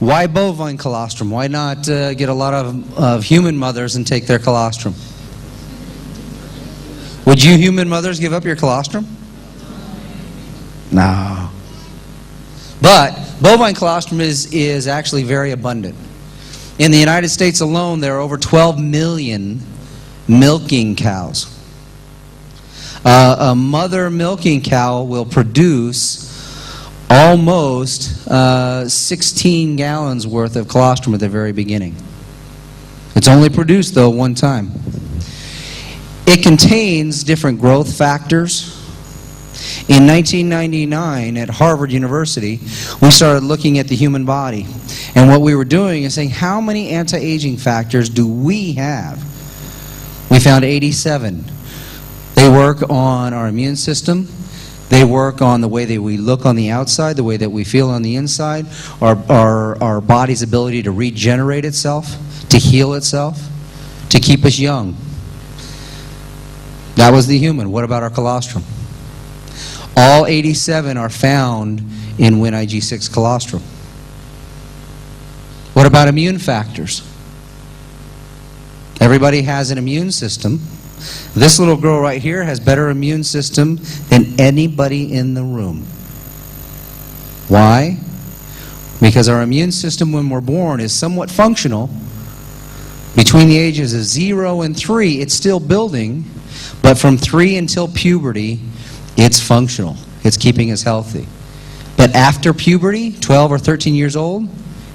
Why bovine colostrum? Why not get a lot of human mothers and take their colostrum? Would you human mothers give up your colostrum? No. But bovine colostrum is actually very abundant. In the United States alone, there are over 12 million milking cows. A mother milking cow will produce almost 16 gallons worth of colostrum at the very beginning. It's only produced, though, one time. It contains different growth factors. In 1999 at Harvard University, we started looking at the human body. And what we were doing is saying, how many anti-aging factors do we have? We found 87. They work on our immune system. They work on the way that we look on the outside, the way that we feel on the inside, our body's ability to regenerate itself, to heal itself, to keep us young. That was the human. What about our colostrum? All 87 are found in Bovine IG6 colostrum. What about immune factors? Everybody has an immune system. This little girl right here has better immune system than anybody in the room. Why? Because our immune system when we're born is somewhat functional. Between the ages of 0 and 3, it's still building, but from 3 until puberty, it's functional. It's keeping us healthy. But after puberty, 12 or 13 years old,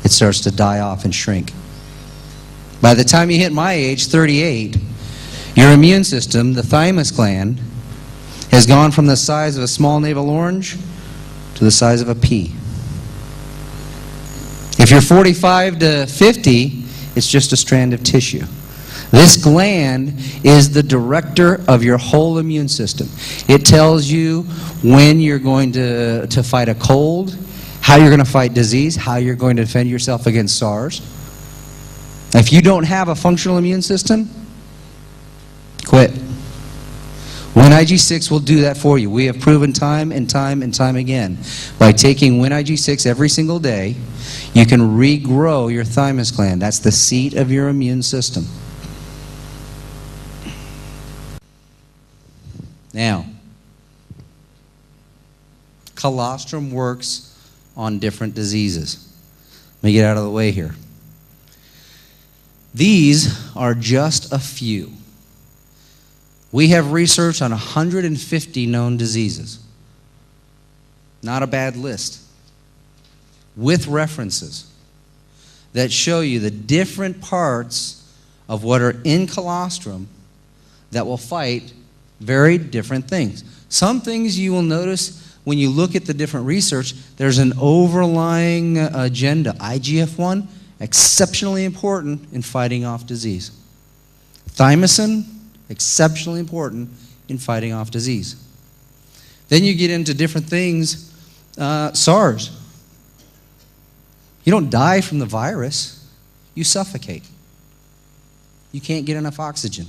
it starts to die off and shrink. By the time you hit my age, 38, your immune system, the thymus gland, has gone from the size of a small navel orange to the size of a pea. If you're 45 to 50, it's just a strand of tissue. This gland is the director of your whole immune system. It tells you when you're going to fight a cold, how you're going to fight disease, how you're going to defend yourself against SARS. If you don't have a functional immune system, quit. Bovine IG6 will do that for you. We have proven time and time and time again. By taking Bovine IG6 every single day, you can regrow your thymus gland. That's the seat of your immune system. Now, colostrum works on different diseases. Let me get out of the way here. These are just a few. We have research on 150 known diseases. Not a bad list. With references that show you the different parts of what are in colostrum that will fight very different things. Some things you will notice when you look at the different research, there's an overlying agenda. IGF-1, exceptionally important in fighting off disease. Thymosin, exceptionally important in fighting off disease. Then you get into different things. SARS. You don't die from the virus. You suffocate. You can't get enough oxygen.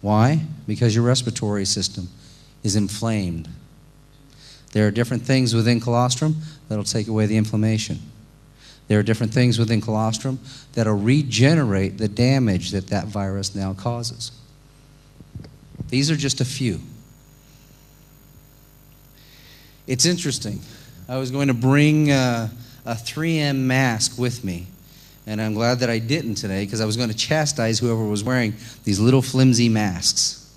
Why? Because your respiratory system is inflamed. There are different things within colostrum that will take away the inflammation. There are different things within colostrum that will regenerate the damage that that virus now causes. These are just a few. It's interesting. I was going to bring a 3M mask with me, and I'm glad that I didn't today because I was going to chastise whoever was wearing these little flimsy masks.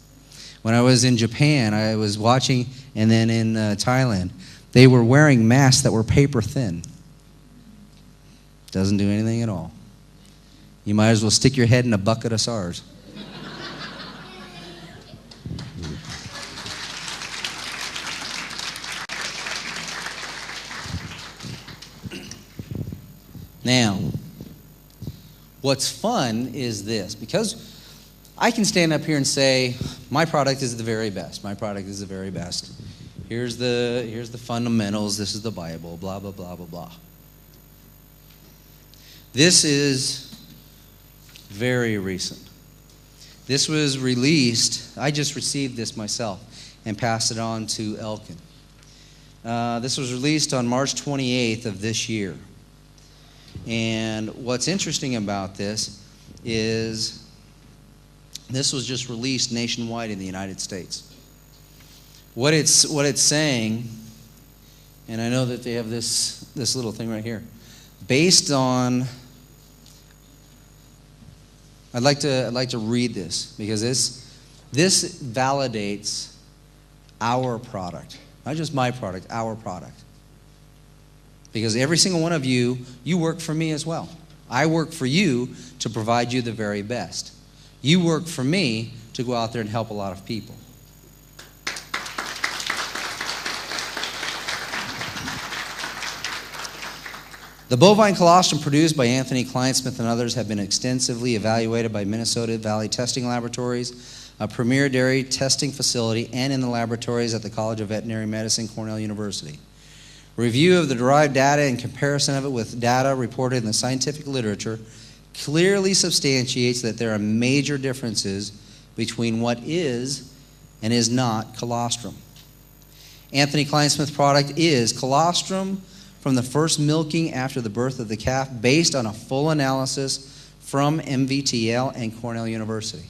When I was in Japan, I was watching, and then in Thailand, they were wearing masks that were paper thin. Doesn't do anything at all. You might as well stick your head in a bucket of SARS. Now, what's fun is this, because I can stand up here and say, my product is the very best. My product is the very best. Here's the fundamentals. This is the Bible, blah, blah, blah, blah, blah. This is very recent. This was released, I just received this myself and passed it on to Elkin. This was released on March 28th of this year. And what's interesting about this is this was just released nationwide in the United States. What it's saying, and I know that they have this little thing right here, based on, I'd like to read this because this validates our product, not just my product, our product. Because every single one of you work for me as well. I work for you to provide you the very best. You work for me to go out there and help a lot of people. The bovine colostrum produced by Anthony Kleinsmith and others have been extensively evaluated by Minnesota Valley Testing Laboratories, a premier dairy testing facility, and in the laboratories at the College of Veterinary Medicine, Cornell University. Review of the derived data and comparison of it with data reported in the scientific literature clearly substantiates that there are major differences between what is and is not colostrum. Anthony Kleinsmith's product is colostrum from the first milking after the birth of the calf, based on a full analysis from MVTL and Cornell University.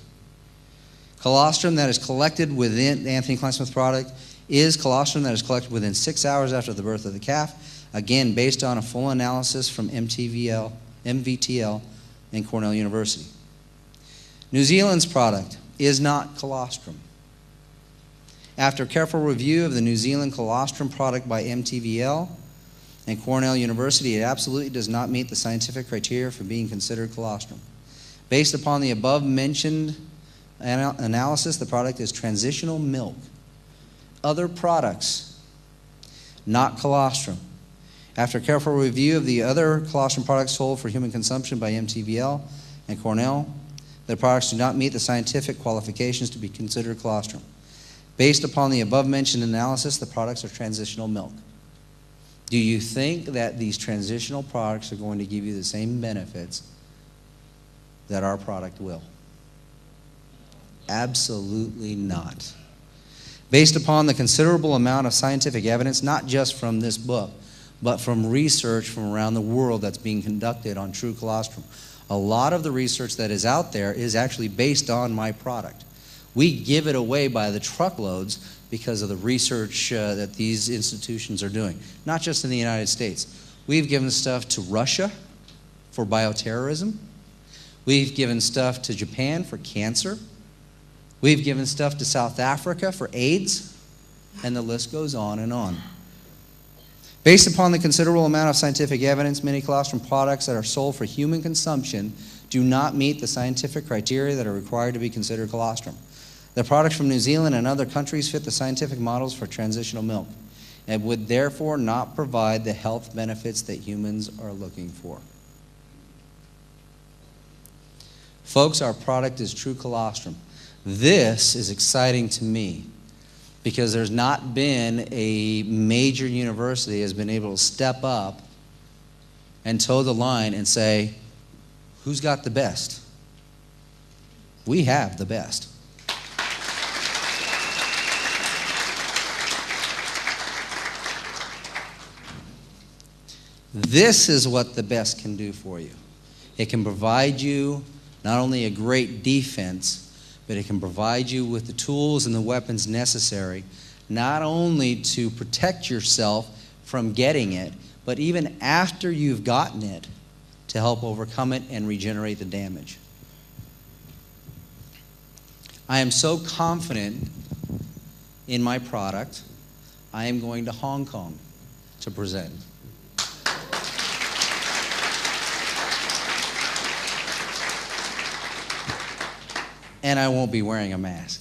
Colostrum that is collected within the Anthony Kleinsmith product is colostrum that is collected within 6 hours after the birth of the calf, again based on a full analysis from MVTL and Cornell University. New Zealand's product is not colostrum. After careful review of the New Zealand colostrum product by MTVL and Cornell University, it absolutely does not meet the scientific criteria for being considered colostrum. Based upon the above-mentioned analysis, the product is transitional milk. Other products, not colostrum. After careful review of the other colostrum products sold for human consumption by MTVL and Cornell, the products do not meet the scientific qualifications to be considered colostrum. Based upon the above-mentioned analysis, the products are transitional milk. Do you think that these transitional products are going to give you the same benefits that our product will? Absolutely not. Based upon the considerable amount of scientific evidence, not just from this book, but from research from around the world that's being conducted on true colostrum. A lot of the research that is out there is actually based on my product. We give it away by the truckloads because of the research that these institutions are doing, not just in the United States. We've given stuff to Russia for bioterrorism. We've given stuff to Japan for cancer. We've given stuff to South Africa for AIDS, and the list goes on and on. Based upon the considerable amount of scientific evidence, many colostrum products that are sold for human consumption do not meet the scientific criteria that are required to be considered colostrum. The products from New Zealand and other countries fit the scientific models for transitional milk and would therefore not provide the health benefits that humans are looking for. Folks, our product is true colostrum. This is exciting to me because there's not been a major university that has been able to step up and toe the line and say, who's got the best? We have the best. This is what the best can do for you. It can provide you not only a great defense, but it can provide you with the tools and the weapons necessary, not only to protect yourself from getting it, but even after you've gotten it, to help overcome it and regenerate the damage. I am so confident in my product, I am going to Hong Kong to present. And I won't be wearing a mask.